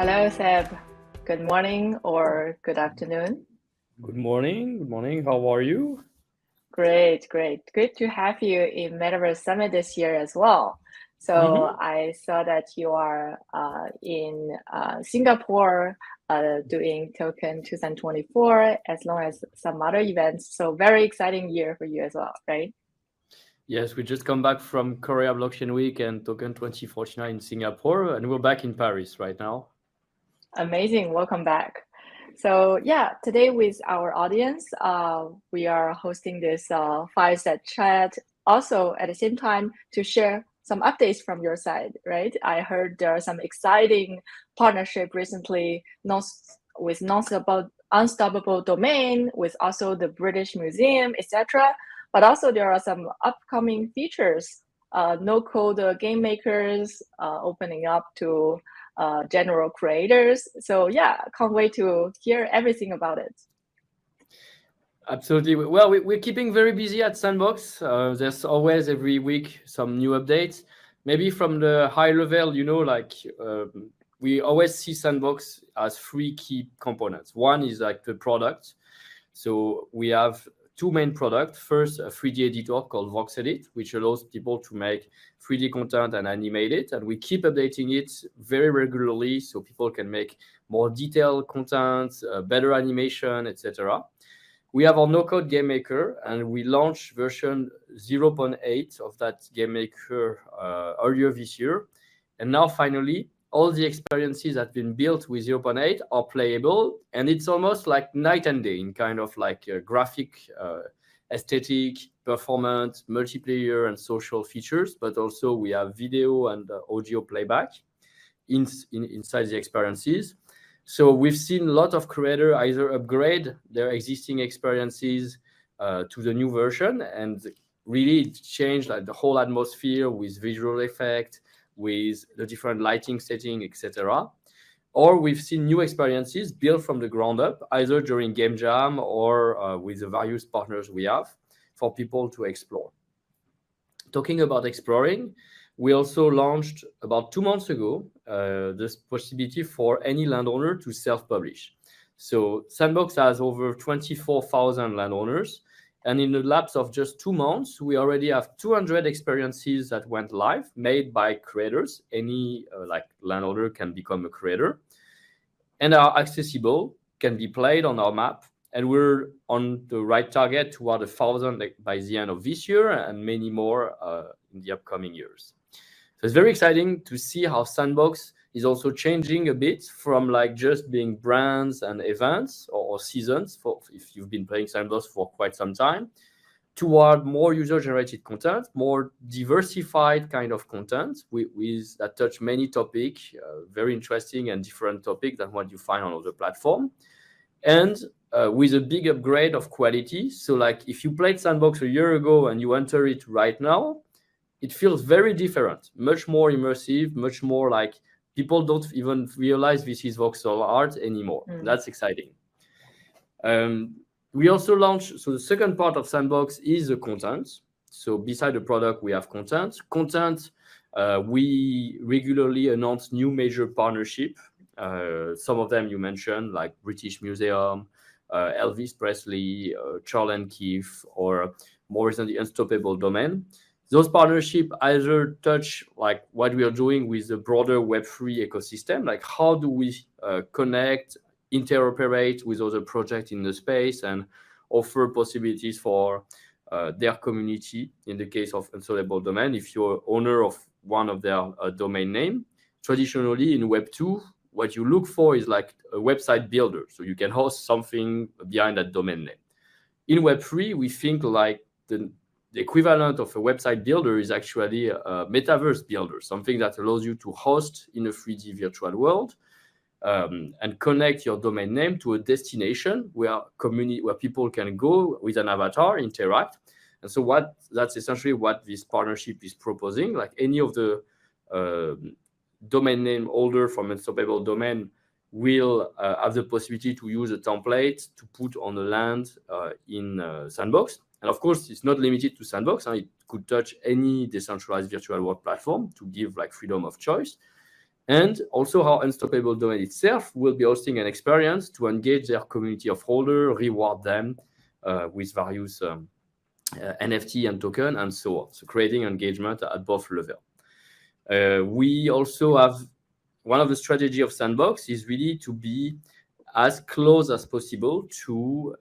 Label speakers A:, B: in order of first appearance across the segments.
A: Hello, Seb. Good morning or good afternoon.
B: Good morning. Good morning. How are you?
A: Great. Good to have you in Metaverse Summit this year as well. So I saw that you are in Singapore doing Token 2024, as long as some other events. So very exciting year for you as well, right?
B: Yes, we just come back from Korea Blockchain Week and Token 2049 in Singapore, and we're back in Paris right now.
A: Amazing. Welcome back. So yeah, today with our audience, we are hosting this fireside chat. Also, at the same time, to share some updates from your side, right? I heard there are some exciting partnership recently, with Unstoppable Domain, with also the British Museum, etc. But also there are some upcoming features, no-code game makers opening up to general creators. So yeah, can't wait to hear everything about it.
B: Absolutely. Well, we're keeping very busy at Sandbox. There's always every week some new updates. Maybe from the high level, we always see Sandbox as three key components. One is like the product. So we have two main products. First, a 3D editor called VoxEdit, which allows people to make 3D content and animate it. And we keep updating it very regularly so people can make more detailed content, better animation, etc. We have our no-code game maker, and we launched version 0.8 of that game maker earlier this year. And now finally, all the experiences that have been built with 0.8 are playable, and it's almost like night and day in kind of like graphic, aesthetic, performance, multiplayer, and social features. But also we have video and audio playback inside the experiences. So we've seen a lot of creators either upgrade their existing experiences to the new version, and really it changed like the whole atmosphere with visual effect, with the different lighting setting, etc. Or we've seen new experiences built from the ground up, either during Game Jam or with the various partners we have for people to explore. Talking about exploring, we also launched about 2 months ago this possibility for any landowner to self-publish. So Sandbox has over 24,000 landowners, and in the lapse of just 2 months, we already have 200 experiences that went live, made by creators. Any landowner can become a creator, and are accessible, can be played on our map. And we're on the right target toward 1,000 by the end of this year, and many more in the upcoming years. So it's very exciting to see how Sandbox is also changing a bit from like just being brands and events or seasons, for if you've been playing Sandbox for quite some time, toward more user-generated content, more diversified kind of content with that touch many topics, very interesting and different topics than what you find on other platforms. And with a big upgrade of quality. So like if you played Sandbox a year ago and you enter it right now, it feels very different, much more immersive, much more like people don't even realize this is voxel art anymore. That's exciting. We also launched, so the second part of Sandbox is the content. So beside the product, we have content. We regularly announce new major partnership. Some of them you mentioned, like British Museum, Elvis Presley, Charlene Keith, or more recently Unstoppable Domain. Those partnerships either touch like what we are doing with the broader Web3 ecosystem, like how do we connect, interoperate with other projects in the space and offer possibilities for their community. In the case of Unstoppable Domain, if you're owner of one of their domain name, traditionally in Web2, what you look for is like a website builder. So you can host something behind that domain name. In Web3, we think like the equivalent of a website builder is actually a metaverse builder, something that allows you to host in a 3D virtual world and connect your domain name to a destination where people can go with an avatar, interact. And so that's essentially what this partnership is proposing. Like any of the domain name holder from Unstoppable Domain will have the possibility to use a template to put on the land in Sandbox. And of course, it's not limited to Sandbox. It could touch any decentralized virtual world platform to give like freedom of choice. And also how Unstoppable Domain itself will be hosting an experience to engage their community of holders, reward them with various NFT and token and so on. So creating engagement at both levels. We also have one of the strategy of Sandbox is really to be as close as possible to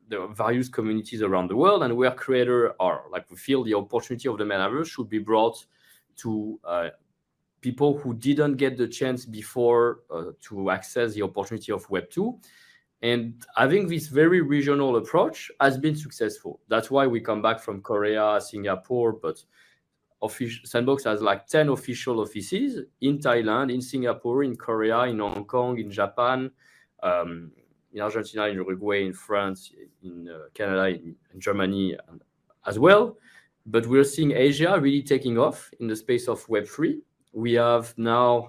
B: the various communities around the world, and where creators are. Like, we feel the opportunity of the metaverse should be brought to people who didn't get the chance before to access the opportunity of Web 2. And having this very regional approach has been successful. That's why we come back from Korea, Singapore, but Sandbox has like 10 official offices in Thailand, in Singapore, in Korea, in Hong Kong, in Japan, in Argentina, in Uruguay, in France, in Canada, in Germany as well. But we're seeing Asia really taking off in the space of Web3. We have now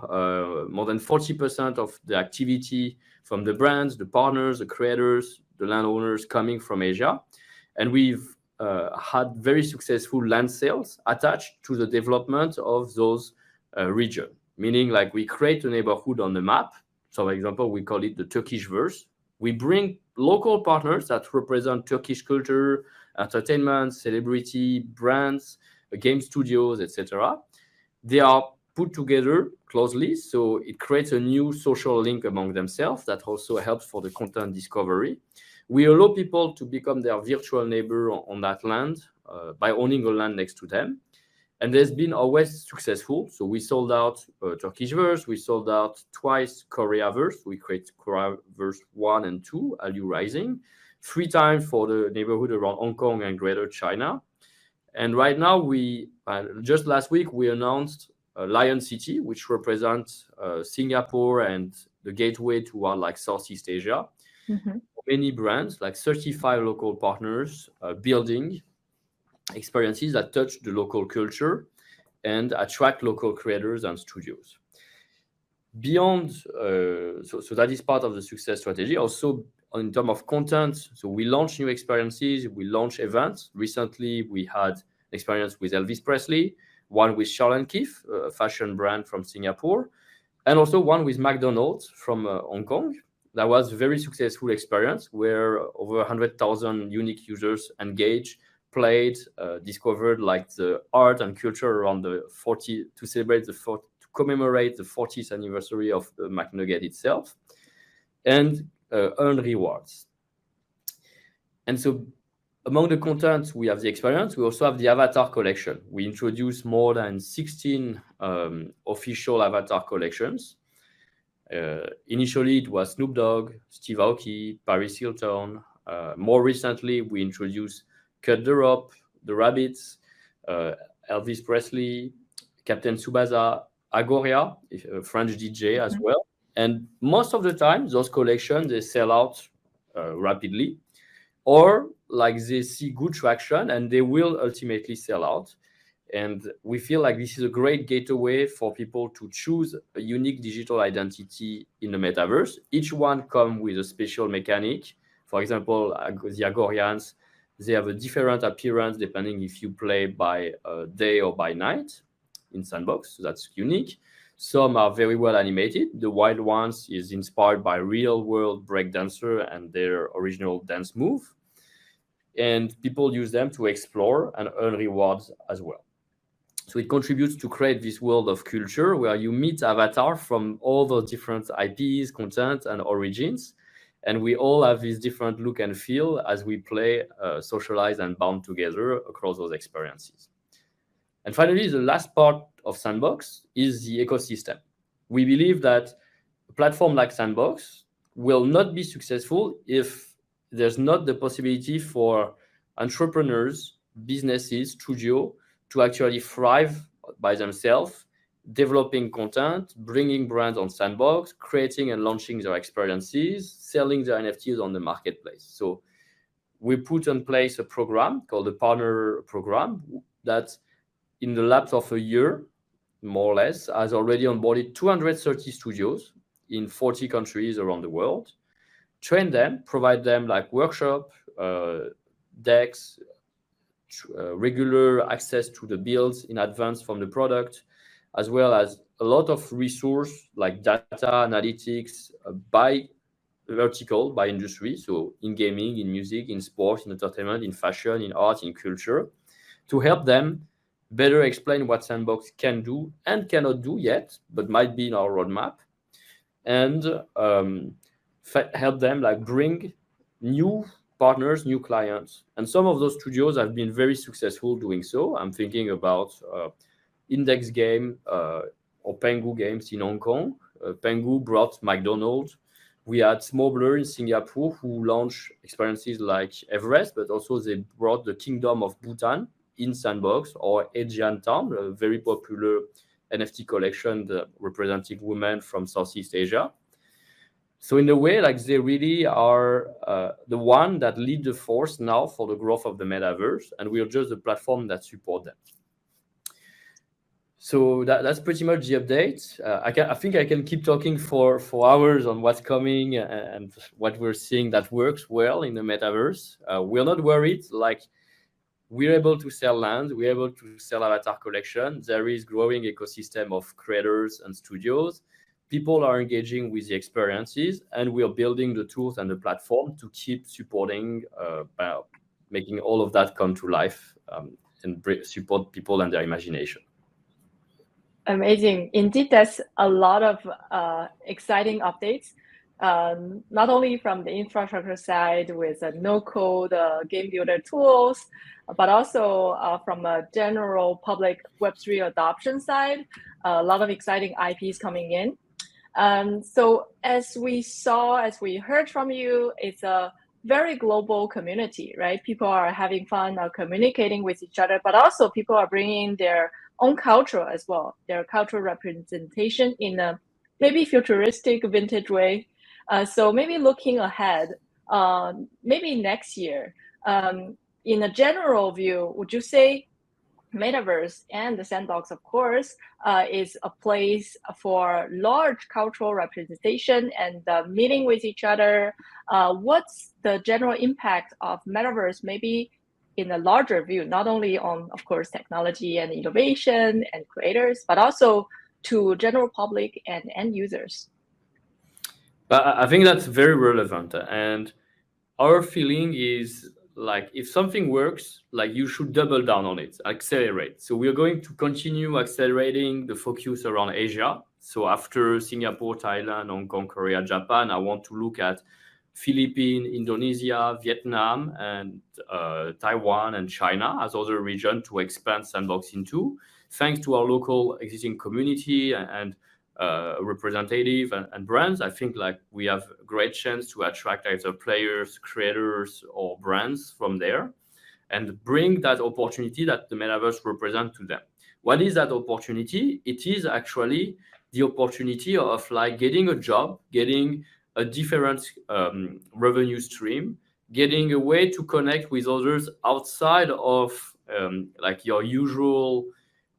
B: more than 40% of the activity from the brands, the partners, the creators, the landowners coming from Asia. And we've had very successful land sales attached to the development of those regions, meaning like we create a neighborhood on the map. So, for example, we call it the Turkish verse. We bring local partners that represent Turkish culture, entertainment, celebrity, brands, game studios, etc. They are put together closely, so it creates a new social link among themselves that also helps for the content discovery. We allow people to become their virtual neighbor on that land by owning a land next to them. And there's been always successful. So we sold out Turkish verse, we sold out twice Korea verse. We create Korea verse 1 and 2, Hallyu Rising, 3 times for the neighborhood around Hong Kong and Greater China. And right now, we just last week, we announced Lion City, which represents Singapore and the gateway toward like Southeast Asia.
A: Mm-hmm.
B: Many brands, like 35 local partners, building experiences that touch the local culture and attract local creators and studios. Beyond, so that is part of the success strategy. Also, in terms of content, so we launch new experiences, we launch events. Recently, we had experience with Elvis Presley, one with Charlene Keith, a fashion brand from Singapore, and also one with McDonald's from Hong Kong. That was a very successful experience where over 100,000 unique users engaged, played, discovered like the art and culture around the 40 to celebrate to commemorate the 40th anniversary of the McNugget itself, and earn rewards. And so among the content, we have the experience. We also have the avatar collection. We introduced more than 16 official avatar collections. Initially, it was Snoop Dogg, Steve Aoki, Paris Hilton. More recently, we introduced Cut the Rope, The Rabbits, Elvis Presley, Captain Tsubasa, Agoria, a French DJ as well. And most of the time, those collections, they sell out rapidly, or like they see good traction and they will ultimately sell out. And we feel like this is a great gateway for people to choose a unique digital identity in the metaverse. Each one comes with a special mechanic. For example, the Agorians, they have a different appearance depending if you play by day or by night in Sandbox. So that's unique. Some are very well animated. The wild ones is inspired by real-world breakdancer and their original dance move. And people use them to explore and earn rewards as well. So it contributes to create this world of culture where you meet avatar from all the different IPs, content, and origins. And we all have this different look and feel as we play, socialize, and bound together across those experiences. And finally, the last part of Sandbox is the ecosystem. We believe that a platform like Sandbox will not be successful if there's not the possibility for entrepreneurs, businesses, studios to actually thrive by themselves, developing content, bringing brands on Sandbox, creating and launching their experiences, selling their NFTs on the marketplace. So we put in place a program called the Partner Program that in the lapse of a year, more or less, has already onboarded 230 studios in 40 countries around the world, train them, provide them like workshop, decks, regular access to the builds in advance from the product, as well as a lot of resource like data analytics by vertical, by industry, so in gaming, in music, in sports, in entertainment, in fashion, in art, in culture, to help them better explain what Sandbox can do and cannot do yet, but might be in our roadmap, and help them like bring new partners, new clients. And some of those studios have been very successful doing so. I'm thinking about Index Game or Pengu Games in Hong Kong. Pengu brought McDonald's. We had Smuggler in Singapore, who launched experiences like Everest, but also they brought the Kingdom of Bhutan in Sandbox, or Asian Town, a very popular NFT collection representing women from Southeast Asia. So in a way, like they really are the one that lead the force now for the growth of the metaverse, and we are just the platform that support them. So that's pretty much the update. I think I can keep talking for hours on what's coming and what we're seeing that works well in the metaverse. We're not worried. Like, we're able to sell land, we're able to sell avatar collection. There is growing ecosystem of creators and studios. People are engaging with the experiences, and we are building the tools and the platform to keep supporting, making all of that come to life and support people and their imagination.
A: Amazing. Indeed, there's a lot of exciting updates, not only from the infrastructure side with no-code game builder tools, but also from a general public Web3 adoption side, a lot of exciting IPs coming in. So as we heard from you, it's a very global community, right? People are having fun, communicating with each other, but also people are bringing their own culture as well, their cultural representation in a maybe futuristic, vintage way. So maybe looking ahead, maybe next year, in a general view, would you say Metaverse and the Sandbox, of course, is a place for large cultural representation and meeting with each other? What's the general impact of Metaverse, maybe in a larger view, not only on, of course, technology and innovation and creators, but also to general public and end users?
B: But I think that's very relevant. And our feeling is, like, if something works, like, you should double down on it, accelerate. So we are going to continue accelerating the focus around Asia. So after Singapore, Thailand, Hong Kong, Korea, Japan, I want to look at Philippines, Indonesia, Vietnam, and Taiwan and China as other regions to expand Sandbox into, thanks to our local existing community and representative and brands. I think like we have a great chance to attract either players, creators, or brands from there, and bring that opportunity that the metaverse represents to them. What is that opportunity? It is actually the opportunity of like getting a job, getting a different revenue stream, getting a way to connect with others outside of like your usual,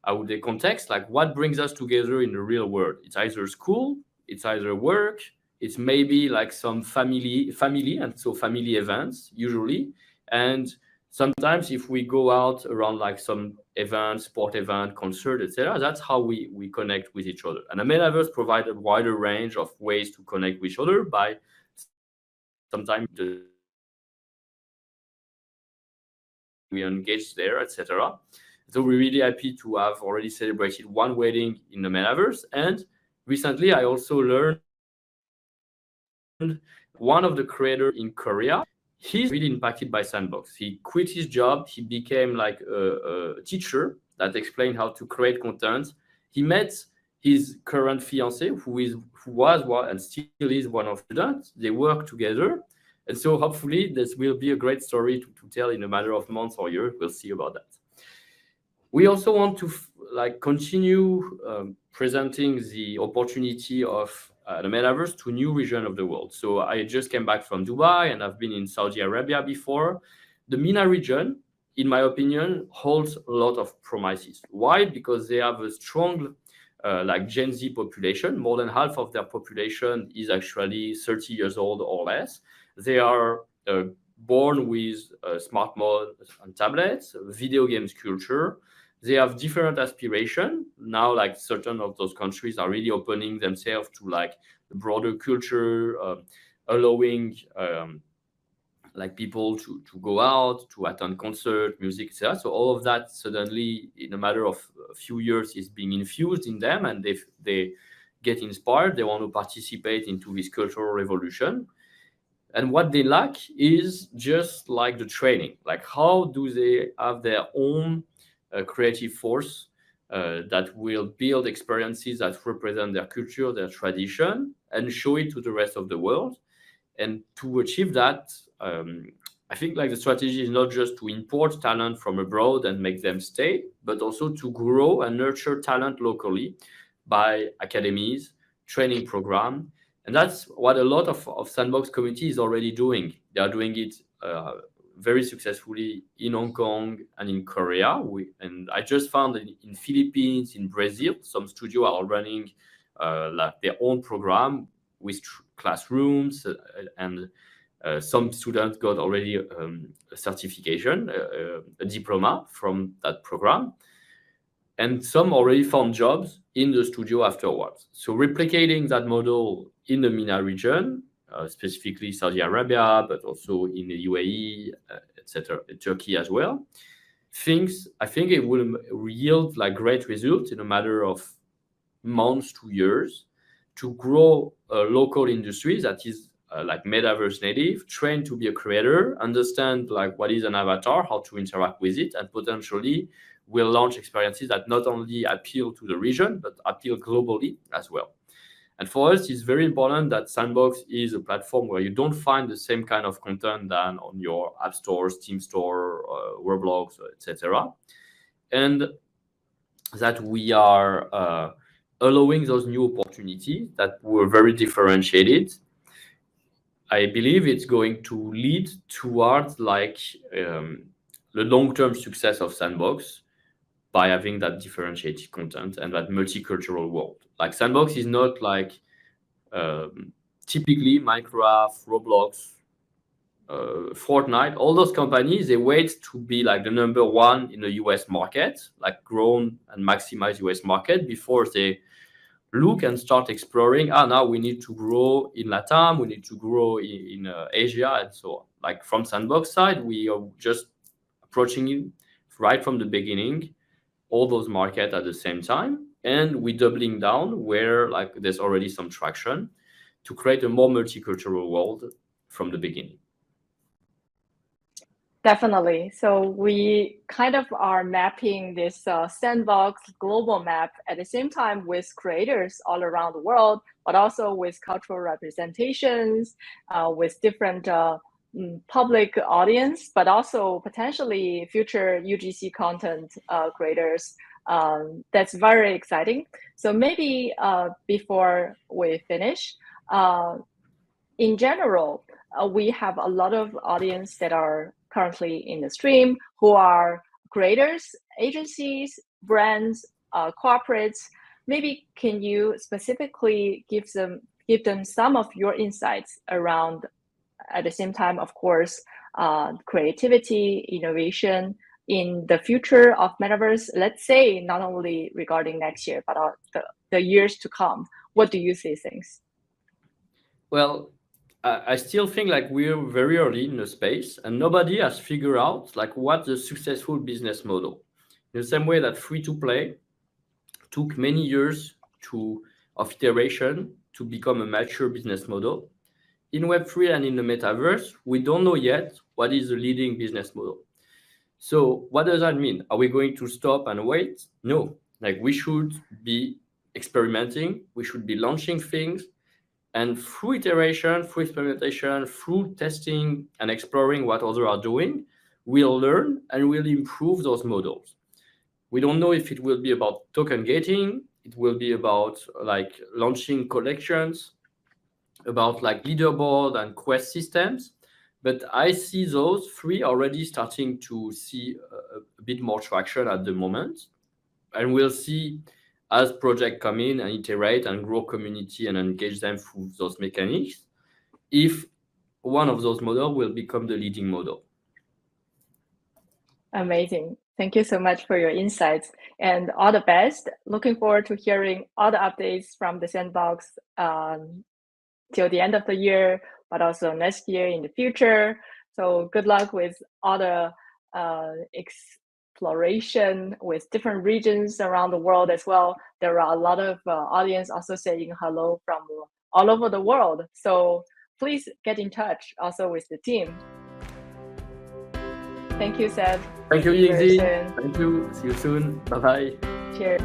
B: I would say, context. Like, what brings us together in the real world? It's either school, it's either work, it's maybe like some family, and so family events usually. And sometimes if we go out around like some event, sport event, concert, etc., that's how we connect with each other. And the metaverse provides a wider range of ways to connect with each other by sometimes we engage there, etc. So we're really happy to have already celebrated one wedding in the metaverse. And recently, I also learned one of the creators in Korea, he's really impacted by Sandbox. He quit his job. He became like a teacher that explained how to create content. He met his current fiance, who was and still is one of the students. They work together. And so hopefully this will be a great story to tell in a matter of months or years. We'll see about that. We also want to continue presenting the opportunity of the metaverse to new regions of the world. So I just came back from Dubai and I've been in Saudi Arabia before. The MENA region, in my opinion, holds a lot of promises. Why? Because they have a strong like Gen Z population. More than half of their population is actually 30 years old or less. They are born with smartphones and tablets, video games culture. They have different aspiration now. Like certain of those countries are really opening themselves to like the broader culture, allowing like people to go out, to attend concert, music, etc. So all of that suddenly, in a matter of a few years, is being infused in them, and they get inspired. They want to participate into this cultural revolution. And what they lack is just like the training. Like, how do they have their own creative force that will build experiences that represent their culture, their tradition, and show it to the rest of the world? And to achieve that, I think like the strategy is not just to import talent from abroad and make them stay, but also to grow and nurture talent locally by academies, training program. And that's what a lot of Sandbox community is already doing. They are doing it very successfully in Hong Kong and in Korea. And I just found that in Philippines, in Brazil, some studios are running like their own program with classrooms, and some students got already a certification, a diploma from that program, and some already found jobs in the studio afterwards. So replicating that model in the MENA region, specifically Saudi Arabia, but also in the UAE, etc., Turkey as well, I think it will yield like great results in a matter of months to years to grow a local industry that is like metaverse native, trained to be a creator, understand like what is an avatar, how to interact with it, and potentially will launch experiences that not only appeal to the region, but appeal globally as well. And for us, it's very important that Sandbox is a platform where you don't find the same kind of content than on your App Store, Steam Store, Roblox, etc. And that we are allowing those new opportunities that were very differentiated. I believe it's going to lead towards like the long-term success of Sandbox by having that differentiated content and that multicultural world. Like Sandbox is not like typically Minecraft, Roblox, Fortnite. All those companies, they wait to be like the number one in the US market, like grown and maximize US market before they look and start exploring. Now we need to grow in Latam, we need to grow in Asia, and so on. Like from Sandbox side, we are just approaching it right from the beginning, all those markets at the same time, and we doubling down where like there's already some traction to create a more multicultural world from the beginning.
A: Definitely. So we kind of are mapping this Sandbox global map at the same time with creators all around the world, but also with cultural representations, with different public audience, but also potentially future UGC content creators. That's very exciting. So maybe before we finish, in general, we have a lot of audience that are currently in the stream who are creators, agencies, brands, corporates. Maybe can you specifically give them some of your insights around, at the same time, of course, creativity, innovation in the future of metaverse, let's say not only regarding next year, but the years to come. What do you see things?
B: Well, I still think like we're very early in the space and nobody has figured out like what's a successful business model. In the same way that free to play took many years of iteration to become a mature business model. In Web3 and in the metaverse, we don't know yet what is the leading business model. So what does that mean? Are we going to stop and wait? No, like we should be experimenting, we should be launching things. And through iteration, through experimentation, through testing and exploring what others are doing, we'll learn and we'll improve those models. We don't know if it will be about token gating, it will be about like launching collections, about like leaderboard and quest systems. But I see those three already starting to see a bit more traction at the moment. And we'll see as projects come in and iterate and grow community and engage them through those mechanics, if one of those models will become the leading model.
A: Amazing. Thank you so much for your insights and all the best. Looking forward to hearing all the updates from the Sandbox till the end of the year, but also next year in the future. So good luck with all the exploration with different regions around the world as well. There are a lot of audience also saying hello from all over the world. So please get in touch also with the team. Thank you, Seb.
B: Thank you,
A: See you very
B: Yingzi.
A: soon.
B: Thank you. See you soon. Bye-bye.
A: Cheers.